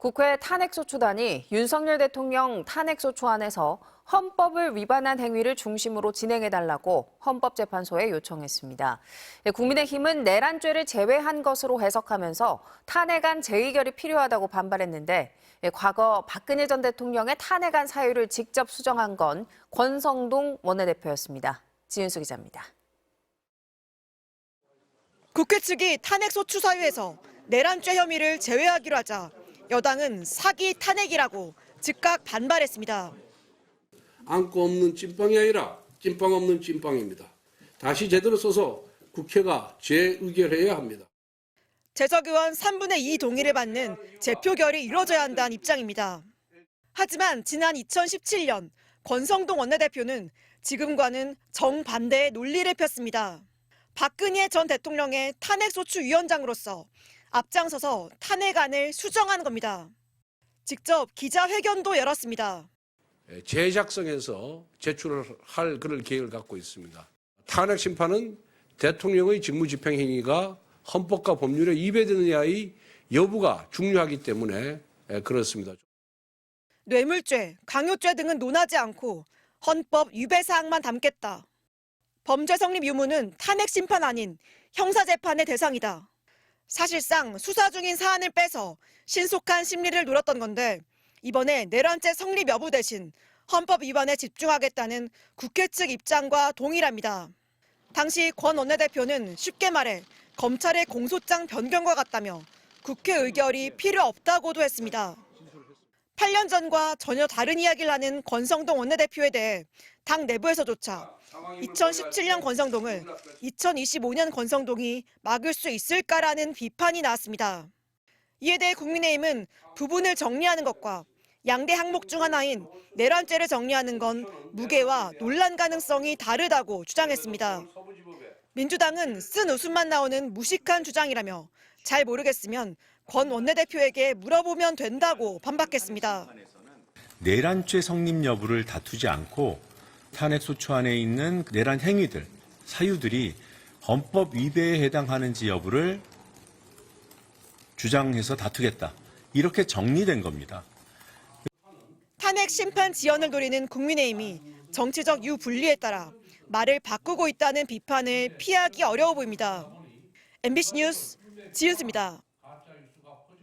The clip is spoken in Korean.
국회 탄핵소추단이 윤석열 대통령 탄핵소추안에서 헌법을 위반한 행위를 중심으로 진행해달라고 헌법재판소에 요청했습니다. 국민의힘은 내란죄를 제외한 것으로 해석하면서 탄핵안 재의결이 필요하다고 반발했는데 과거 박근혜 전 대통령의 탄핵안 사유를 직접 수정한 건 권성동 원내대표였습니다. 지윤수 기자입니다. 국회 측이 탄핵소추 사유에서 내란죄 혐의를 제외하기로 하자 여당은 사기 탄핵이라고 즉각 반발했습니다. 안고 없는 찐빵이 아니라 찐빵 없는 찐빵입니다. 다시 제대로 써서 국회가 재의결해야 합니다. 재석 의원 3분의 2 동의를 받는 재표결이 이뤄져야 한다는 입장입니다. 하지만 지난 2017년 권성동 원내대표는 지금과는 정반대의 논리를 폈습니다. 박근혜 전 대통령의 탄핵소추위원장으로서 앞장서서 탄핵안을 수정한 겁니다. 직접 기자회견도 열었습니다. 재작성해서 제출할 그럴 계획을 갖고 있습니다. 탄핵 심판은 대통령의 직무집행 행위가 헌법과 법률에 위배되느냐의 여부가 중요하기 때문에 그렇습니다. 뇌물죄, 강요죄 등은 논하지 않고 헌법 위배 사항만 담겠다. 범죄 성립 유무는 탄핵 심판 아닌 형사재판의 대상이다. 사실상 수사 중인 사안을 빼서 신속한 심리를 노렸던 건데 이번에 내란죄 성립 여부 대신 헌법 위반에 집중하겠다는 국회 측 입장과 동일합니다. 당시 권 원내대표는 쉽게 말해 검찰의 공소장 변경과 같다며 국회 의결이 필요 없다고도 했습니다. 8년 전과 전혀 다른 이야기를 하는 권성동 원내대표에 대해 당 내부에서조차 2017년 권성동을 2025년 권성동이 막을 수 있을까라는 비판이 나왔습니다. 이에 대해 국민의힘은 부분을 정리하는 것과 양대 항목 중 하나인 내란죄를 정리하는 건 무게와 논란 가능성이 다르다고 주장했습니다. 민주당은 쓴 웃음만 나오는 무식한 주장이라며 잘 모르겠으면 권 원내대표에게 물어보면 된다고 반박했습니다. 내란죄 성립 여부를 다투지 않고 탄핵소추안에 있는 내란 행위들, 사유들이 헌법 위배에 해당하는지 여부를 주장해서 다투겠다. 이렇게 정리된 겁니다. 탄핵 심판 지연을 노리는 국민의힘이 정치적 유불리에 따라 말을 바꾸고 있다는 비판을 피하기 어려워 보입니다. MBC 뉴스 지윤수입니다.